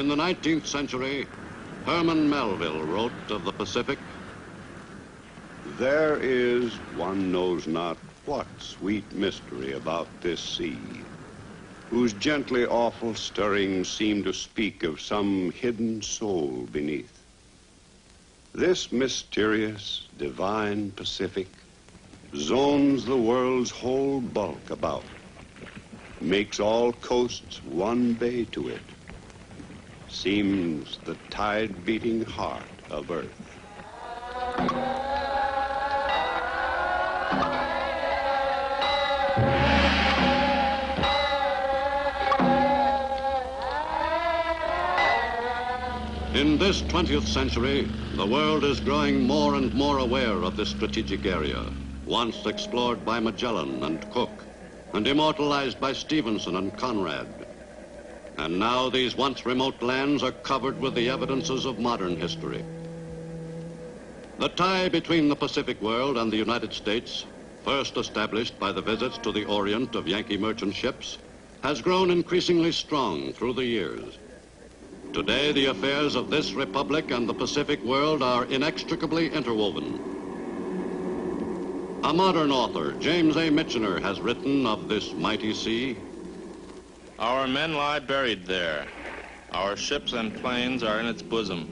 In the 19th century, Herman Melville wrote of the Pacific, "There is, one knows not what sweet mystery about this sea, whose gently awful stirrings seem to speak of some hidden soul beneath. This mysterious, divine Pacific zones the world's whole bulk about, makes all coasts one bay to it, seems the tide-beating heart of earth." In this 20th century, the world is growing more and more aware of this strategic area, once explored by Magellan and Cook, and immortalized by Stevenson and Conrad. And now these once remote lands are covered with the evidences of modern history. The tie between the Pacific world and the United States, first established by the visits to the Orient of Yankee merchant ships, has grown increasingly strong through the years. Today, the affairs of this republic and the Pacific world are inextricably interwoven. A modern author, James A. Michener, has written of this mighty sea. Our men lie buried there. Our ships and planes are in its bosom.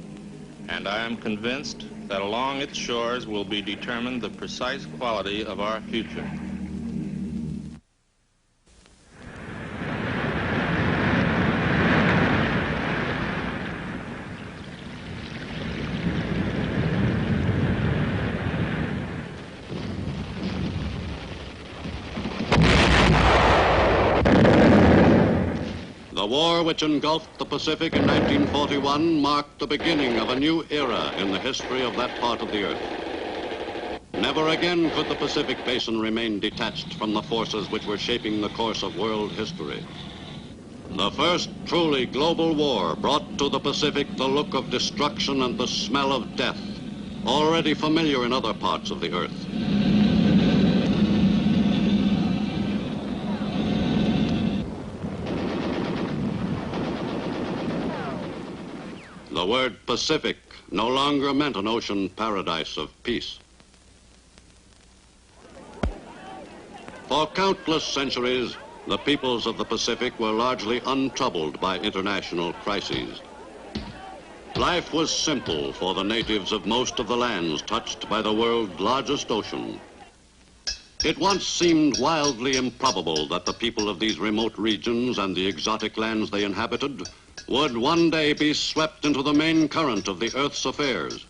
And I am convinced that along its shores will be determined the precise quality of our future. The war which engulfed the Pacific in 1941 marked the beginning of a new era in the history of that part of the earth. Never again could the Pacific Basin remain detached from the forces which were shaping the course of world history. The first truly global war brought to the Pacific the look of destruction and the smell of death, already familiar in other parts of the earth. The word Pacific no longer meant an ocean paradise of peace. For countless centuries, the peoples of the Pacific were largely untroubled by international crises. Life was simple for the natives of most of the lands touched by the world's largest ocean. It once seemed wildly improbable that the people of these remote regions and the exotic lands they inhabited would one day be swept into the main current of the Earth's affairs.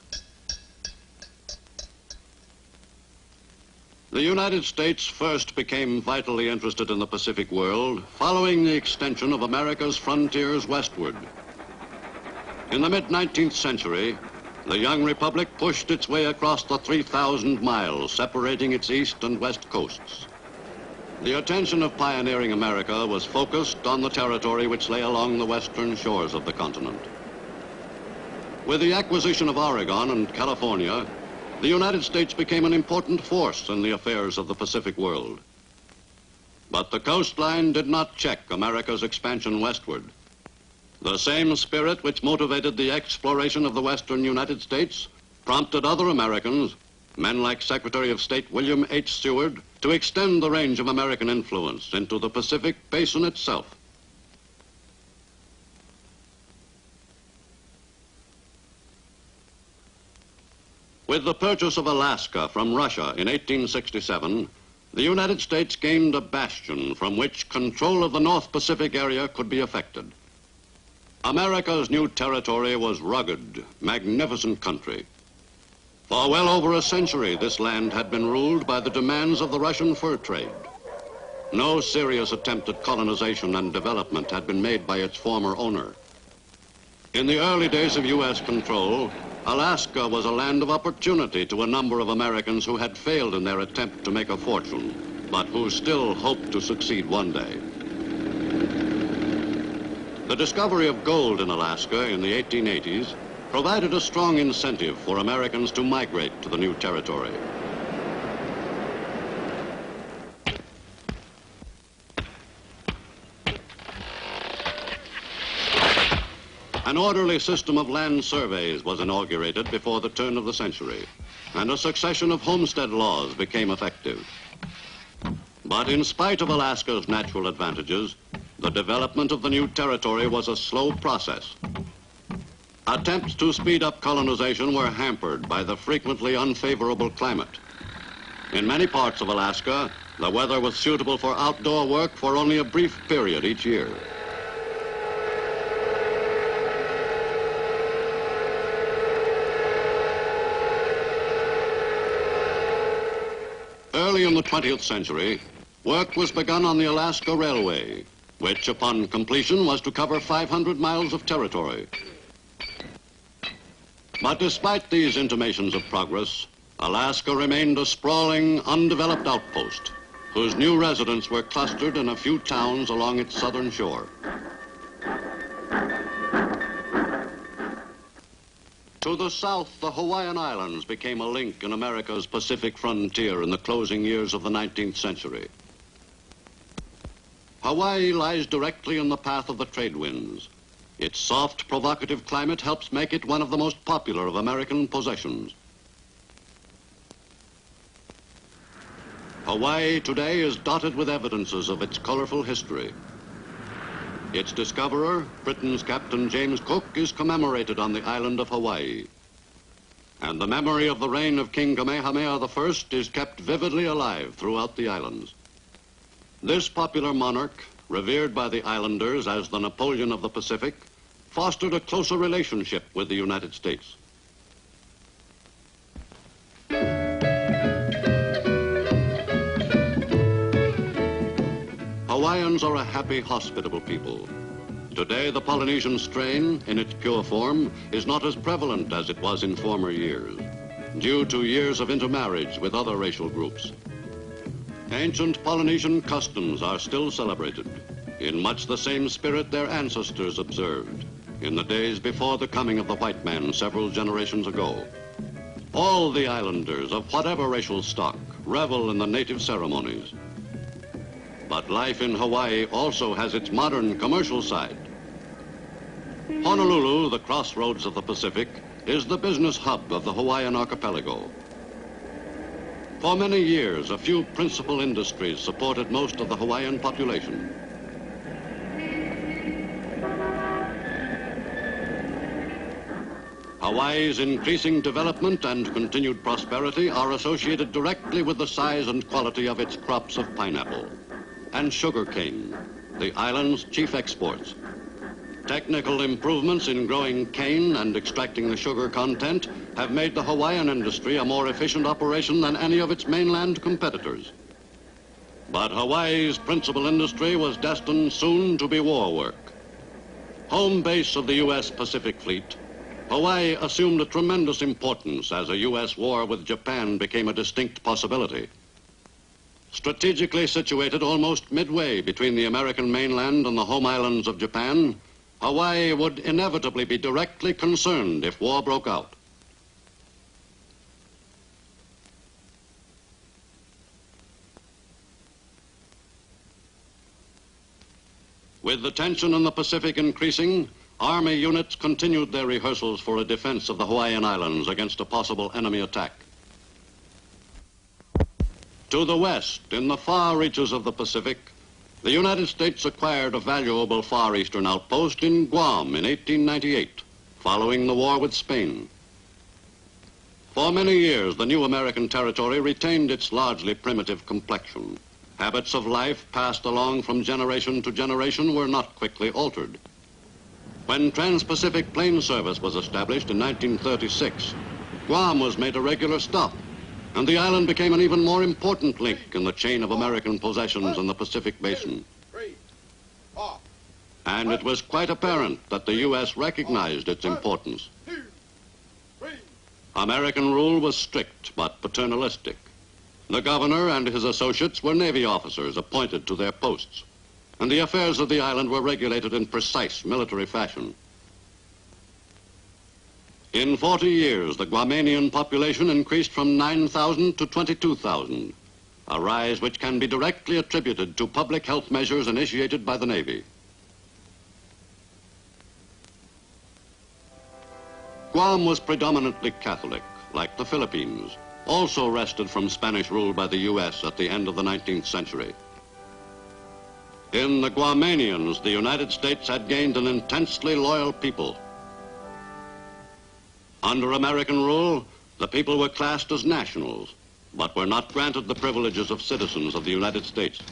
The United States first became vitally interested in the Pacific world following the extension of America's frontiers westward. In the mid-19th century, the young republic pushed its way across the 3,000 miles separating its east and west coasts. The attention of pioneering America was focused on the territory which lay along the western shores of the continent. With the acquisition of Oregon and California, the United States became an important force in the affairs of the Pacific world. But the coastline did not check America's expansion westward. The same spirit which motivated the exploration of the western United States prompted other Americans, men like Secretary of State William H. Seward, to extend the range of American influence into the Pacific Basin itself. With the purchase of Alaska from Russia in 1867, the United States gained a bastion from which control of the North Pacific area could be effected. America's new territory was rugged, magnificent country. For well over a century, this land had been ruled by the demands of the Russian fur trade. No serious attempt at colonization and development had been made by its former owner. In the early days of U.S. control, Alaska was a land of opportunity to a number of Americans who had failed in their attempt to make a fortune, but who still hoped to succeed one day. The discovery of gold in Alaska in the 1880s provided a strong incentive for Americans to migrate to the new territory. An orderly system of land surveys was inaugurated before the turn of the century, and a succession of homestead laws became effective. But in spite of Alaska's natural advantages, the development of the new territory was a slow process. Attempts to speed up colonization were hampered by the frequently unfavorable climate. In many parts of Alaska, the weather was suitable for outdoor work for only a brief period each year. Early in the 20th century, work was begun on the Alaska Railway, which upon completion was to cover 500 miles of territory. But despite these intimations of progress, Alaska remained a sprawling, undeveloped outpost, whose new residents were clustered in a few towns along its southern shore. To the south, the Hawaiian Islands became a link in America's Pacific frontier in the closing years of the 19th century. Hawaii lies directly in the path of the trade winds. Its soft, provocative climate helps make it one of the most popular of American possessions. Hawaii today is dotted with evidences of its colorful history. Its discoverer, Britain's Captain James Cook, is commemorated on the island of Hawaii. And the memory of the reign of King Kamehameha I is kept vividly alive throughout the islands. This popular monarch, revered by the islanders as the Napoleon of the Pacific, fostered a closer relationship with the United States. Hawaiians are a happy, hospitable people. Today, the Polynesian strain, in its pure form, is not as prevalent as it was in former years, due to years of intermarriage with other racial groups. Ancient Polynesian customs are still celebrated in much the same spirit their ancestors observed in the days before the coming of the white man several generations ago. All the islanders of whatever racial stock revel in the native ceremonies. But life in Hawaii also has its modern commercial side. Honolulu, the crossroads of the Pacific, is the business hub of the Hawaiian archipelago. For many years, a few principal industries supported most of the Hawaiian population. Hawaii's increasing development and continued prosperity are associated directly with the size and quality of its crops of pineapple and sugarcane, the island's chief exports. Technical improvements in growing cane and extracting the sugar content have made the Hawaiian industry a more efficient operation than any of its mainland competitors. But Hawaii's principal industry was destined soon to be war work. Home base of the U.S. Pacific Fleet, Hawaii assumed a tremendous importance as a U.S. war with Japan became a distinct possibility. Strategically situated almost midway between the American mainland and the home islands of Japan, Hawaii would inevitably be directly concerned if war broke out. With the tension in the Pacific increasing, Army units continued their rehearsals for a defense of the Hawaiian Islands against a possible enemy attack. To the west, in the far reaches of the Pacific, the United States acquired a valuable Far Eastern outpost in Guam in 1898, following the war with Spain. For many years, the new American territory retained its largely primitive complexion. Habits of life passed along from generation to generation were not quickly altered. When Trans-Pacific Plane Service was established in 1936, Guam was made a regular stop, and the island became an even more important link in the chain of American possessions in the Pacific Basin. And it was quite apparent that the U.S. recognized its importance. American rule was strict but paternalistic. The governor and his associates were Navy officers appointed to their posts, and the affairs of the island were regulated in precise military fashion. In 40 years, the Guamanian population increased from 9,000 to 22,000, a rise which can be directly attributed to public health measures initiated by the Navy. Guam was predominantly Catholic, like the Philippines, also wrested from Spanish rule by the U.S. at the end of the 19th century. In the Guamanians, the United States had gained an intensely loyal people. Under American rule, the people were classed as nationals, but were not granted the privileges of citizens of the United States.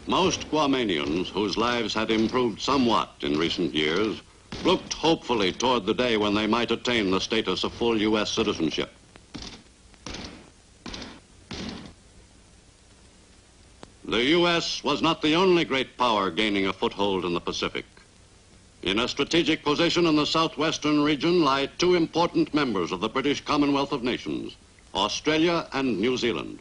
Most Guamanians, whose lives had improved somewhat in recent years, looked hopefully toward the day when they might attain the status of full U.S. citizenship. The U.S. was not the only great power gaining a foothold in the Pacific. In a strategic position in the southwestern region lie two important members of the British Commonwealth of Nations, Australia and New Zealand.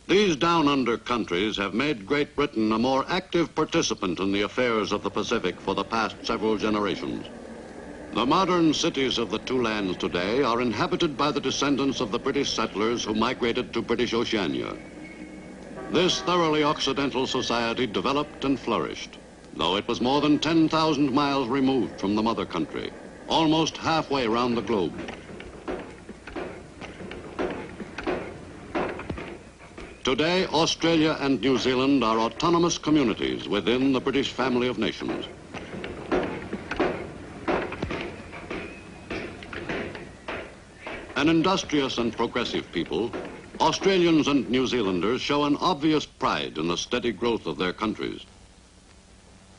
These down-under countries have made Great Britain a more active participant in the affairs of the Pacific for the past several generations. The modern cities of the two lands today are inhabited by the descendants of the British settlers who migrated to British Oceania. This thoroughly Occidental society developed and flourished, though it was more than 10,000 miles removed from the mother country, almost halfway around the globe. Today, Australia and New Zealand are autonomous communities within the British family of nations. An industrious and progressive people, Australians and New Zealanders show an obvious pride in the steady growth of their countries.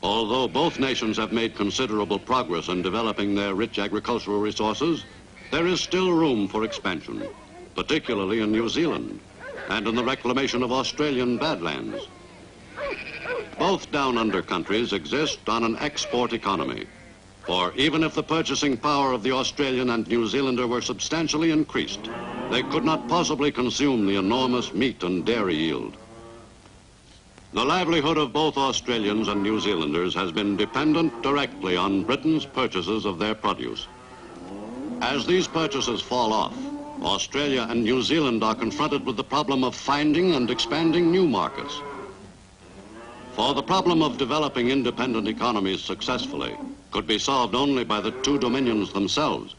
Although both nations have made considerable progress in developing their rich agricultural resources, there is still room for expansion, particularly in New Zealand and in the reclamation of Australian badlands. Both down-under countries exist on an export economy, for even if the purchasing power of the Australian and New Zealander were substantially increased, they could not possibly consume the enormous meat and dairy yield. The livelihood of both Australians and New Zealanders has been dependent directly on Britain's purchases of their produce. As these purchases fall off, Australia and New Zealand are confronted with the problem of finding and expanding new markets. For the problem of developing independent economies successfully could be solved only by the two dominions themselves.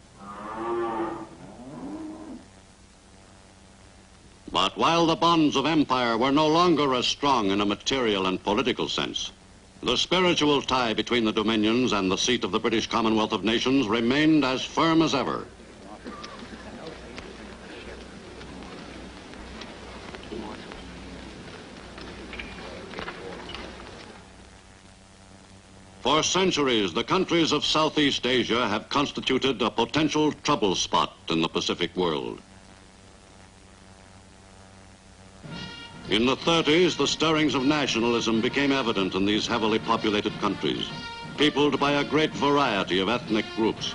But while the bonds of empire were no longer as strong in a material and political sense, the spiritual tie between the dominions and the seat of the British Commonwealth of Nations remained as firm as ever. For centuries, the countries of Southeast Asia have constituted a potential trouble spot in the Pacific world. In the 30s, the stirrings of nationalism became evident in these heavily populated countries, peopled by a great variety of ethnic groups.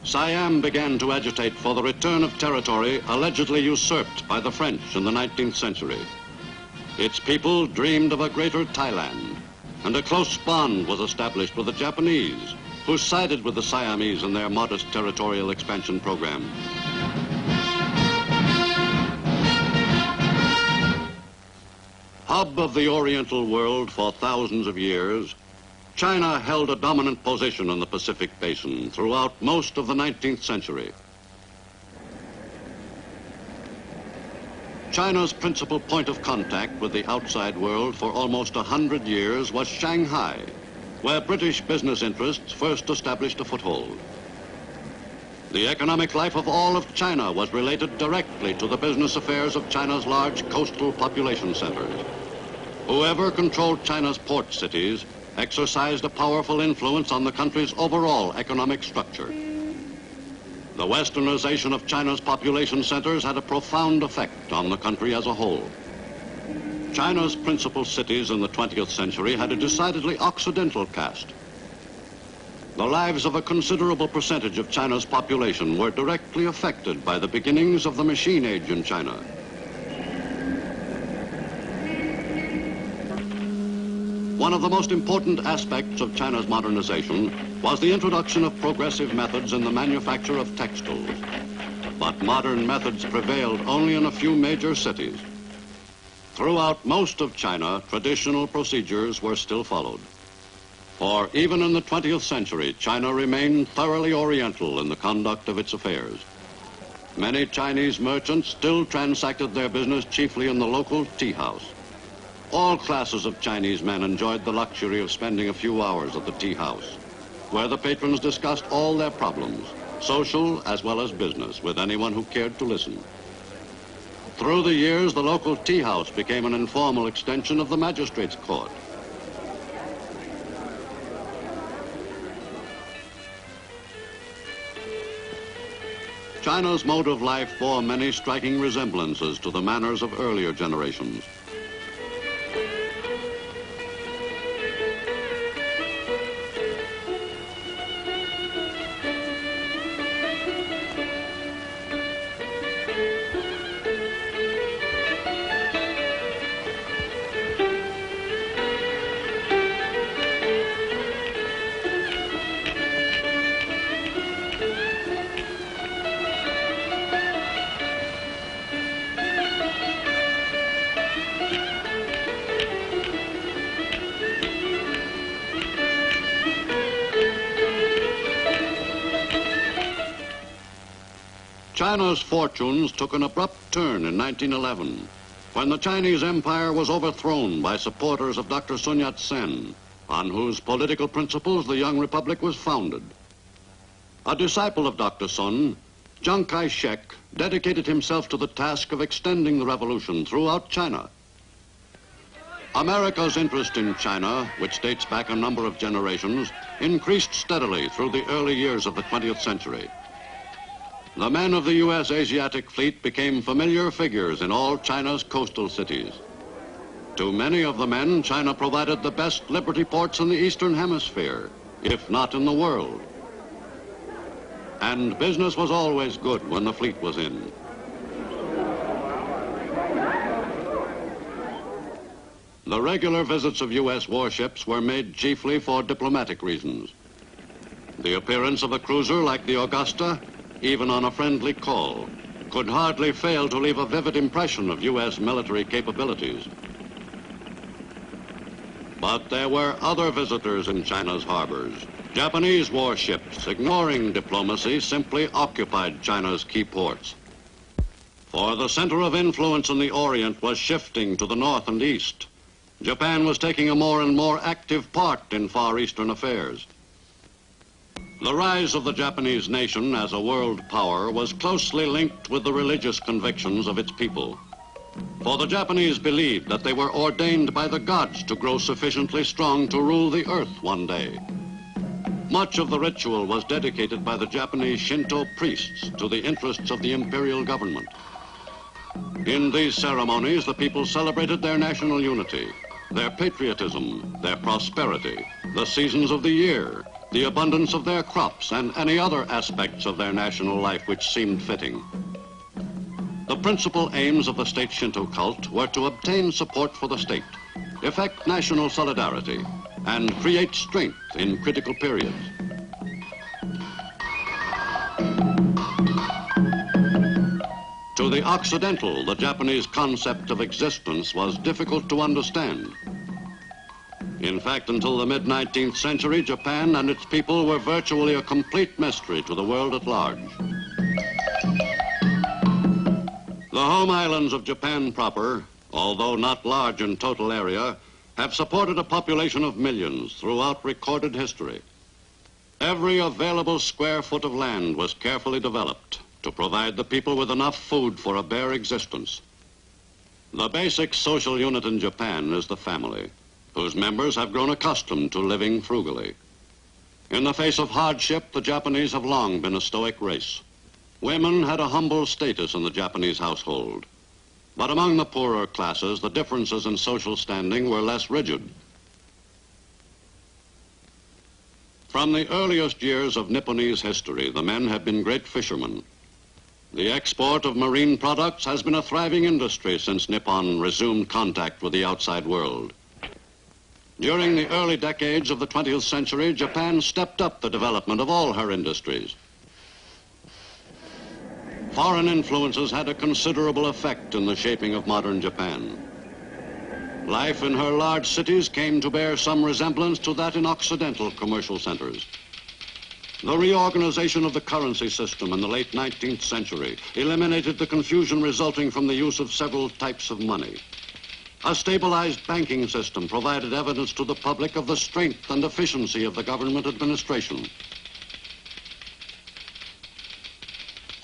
Siam began to agitate for the return of territory allegedly usurped by the French in the 19th century. Its people dreamed of a greater Thailand, and a close bond was established with the Japanese, who sided with the Siamese in their modest territorial expansion program. Hub of the Oriental world for thousands of years, China held a dominant position in the Pacific Basin throughout most of the 19th century. China's principal point of contact with the outside world for almost 100 years was Shanghai, where British business interests first established a foothold. The economic life of all of China was related directly to the business affairs of China's large coastal population centers. Whoever controlled China's port cities exercised a powerful influence on the country's overall economic structure. The westernization of China's population centers had a profound effect on the country as a whole. China's principal cities in the 20th century had a decidedly Occidental cast. The lives of a considerable percentage of China's population were directly affected by the beginnings of the machine age in China. One of the most important aspects of China's modernization was the introduction of progressive methods in the manufacture of textiles. But modern methods prevailed only in a few major cities. Throughout most of China, traditional procedures were still followed. For even in the 20th century, China remained thoroughly Oriental in the conduct of its affairs. Many Chinese merchants still transacted their business chiefly in the local tea house. All classes of Chinese men enjoyed the luxury of spending a few hours at the tea house, where the patrons discussed all their problems, social as well as business, with anyone who cared to listen. Through the years, the local tea house became an informal extension of the magistrate's court. China's mode of life bore many striking resemblances to the manners of earlier generations. China's fortunes took an abrupt turn in 1911, when the Chinese Empire was overthrown by supporters of Dr. Sun Yat-sen, on whose political principles the young republic was founded. A disciple of Dr. Sun, Chiang Kai-shek dedicated himself to the task of extending the revolution throughout China. America's interest in China, which dates back a number of generations, increased steadily through the early years of the 20th century. The men of the U.S. Asiatic Fleet became familiar figures in all China's coastal cities. To many of the men, China provided the best liberty ports in the Eastern Hemisphere, if not in the world. And business was always good when the fleet was in. The regular visits of U.S. warships were made chiefly for diplomatic reasons. The appearance of a cruiser like the Augusta, even on a friendly call, could hardly fail to leave a vivid impression of U.S. military capabilities. But there were other visitors in China's harbors. Japanese warships, ignoring diplomacy, simply occupied China's key ports. For the center of influence in the Orient was shifting to the north and east. Japan was taking a more and more active part in Far Eastern affairs. The rise of the Japanese nation as a world power was closely linked with the religious convictions of its people. For the Japanese believed that they were ordained by the gods to grow sufficiently strong to rule the earth one day. Much of the ritual was dedicated by the Japanese Shinto priests to the interests of the imperial government. In these ceremonies, the people celebrated their national unity, their patriotism, their prosperity, the seasons of the year, the abundance of their crops, and any other aspects of their national life which seemed fitting. The principal aims of the state Shinto cult were to obtain support for the state, effect national solidarity, and create strength in critical periods. To the Occidental, the Japanese concept of existence was difficult to understand. In fact, until the mid-19th century, Japan and its people were virtually a complete mystery to the world at large. The home islands of Japan proper, although not large in total area, have supported a population of millions throughout recorded history. Every available square foot of land was carefully developed to provide the people with enough food for a bare existence. The basic social unit in Japan is the family, whose members have grown accustomed to living frugally. In the face of hardship, the Japanese have long been a stoic race. Women had a humble status in the Japanese household. But among the poorer classes, the differences in social standing were less rigid. From the earliest years of Nipponese history, the men have been great fishermen. The export of marine products has been a thriving industry since Nippon resumed contact with the outside world. During the early decades of the 20th century, Japan stepped up the development of all her industries. Foreign influences had a considerable effect in the shaping of modern Japan. Life in her large cities came to bear some resemblance to that in Occidental commercial centers. The reorganization of the currency system in the late 19th century eliminated the confusion resulting from the use of several types of money. A stabilized banking system provided evidence to the public of the strength and efficiency of the government administration.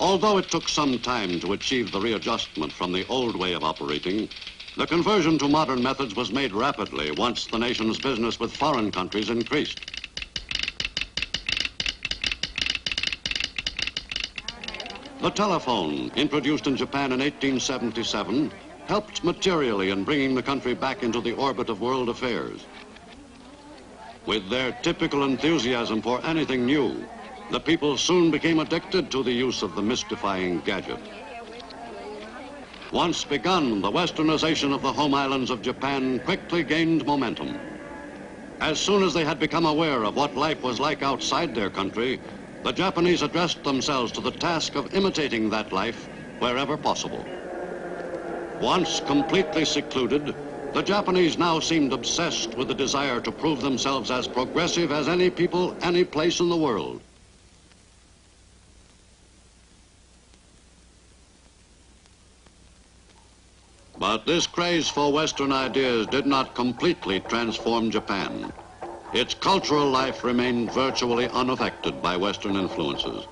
Although it took some time to achieve the readjustment from the old way of operating, the conversion to modern methods was made rapidly once the nation's business with foreign countries increased. The telephone, introduced in Japan in 1877, helped materially in bringing the country back into the orbit of world affairs. With their typical enthusiasm for anything new, the people soon became addicted to the use of the mystifying gadget. Once begun, the westernization of the home islands of Japan quickly gained momentum. As soon as they had become aware of what life was like outside their country, the Japanese addressed themselves to the task of imitating that life wherever possible. Once completely secluded, the Japanese now seemed obsessed with the desire to prove themselves as progressive as any people, any place in the world. But this craze for Western ideas did not completely transform Japan. Its cultural life remained virtually unaffected by Western influences.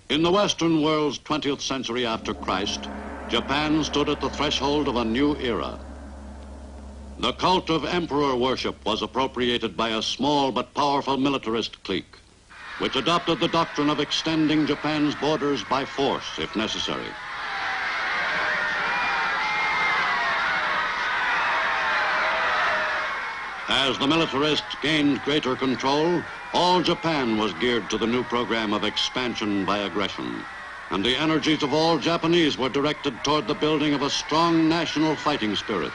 In the Western world's 20th century after Christ, Japan stood at the threshold of a new era. The cult of emperor worship was appropriated by a small but powerful militarist clique, which adopted the doctrine of extending Japan's borders by force if necessary. As the militarists gained greater control, all Japan was geared to the new program of expansion by aggression, and the energies of all Japanese were directed toward the building of a strong national fighting spirit.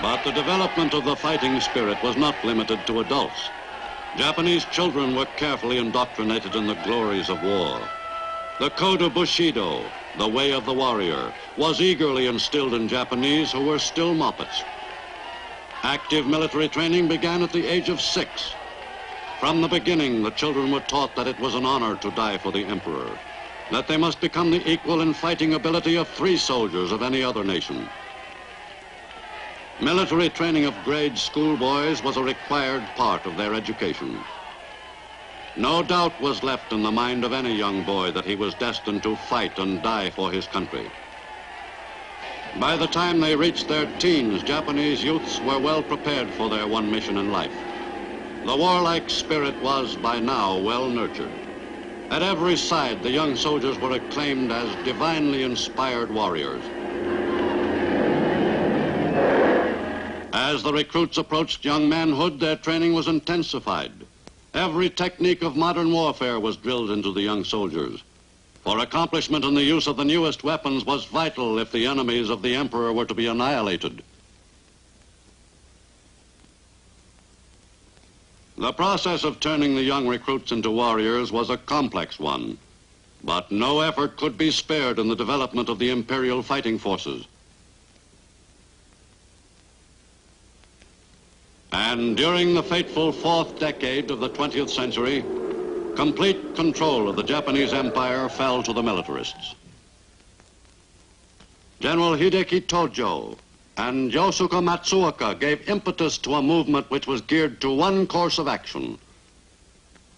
But the development of the fighting spirit was not limited to adults. Japanese children were carefully indoctrinated in the glories of war. The code of Bushido, the way of the warrior, was eagerly instilled in Japanese who were still moppets. Active military training began at the age of 6. From the beginning, the children were taught that it was an honor to die for the emperor, that they must become the equal in fighting ability of 3 soldiers of any other nation. Military training of grade schoolboys was a required part of their education. No doubt was left in the mind of any young boy that he was destined to fight and die for his country. By the time they reached their teens, Japanese youths were well prepared for their one mission in life. The warlike spirit was, by now, well nurtured. At every side, the young soldiers were acclaimed as divinely inspired warriors. As the recruits approached young manhood, their training was intensified. Every technique of modern warfare was drilled into the young soldiers. For accomplishment in the use of the newest weapons was vital if the enemies of the emperor were to be annihilated. The process of turning the young recruits into warriors was a complex one, but no effort could be spared in the development of the imperial fighting forces. And during the fateful 4th decade of the 20th century, complete control of the Japanese Empire fell to the militarists. General Hideki Tojo, And Yosuke Matsuoka gave impetus to a movement which was geared to one course of action.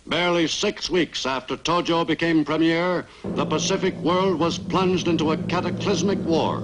Barely 6 weeks after Tojo became premier, the Pacific world was plunged into a cataclysmic war.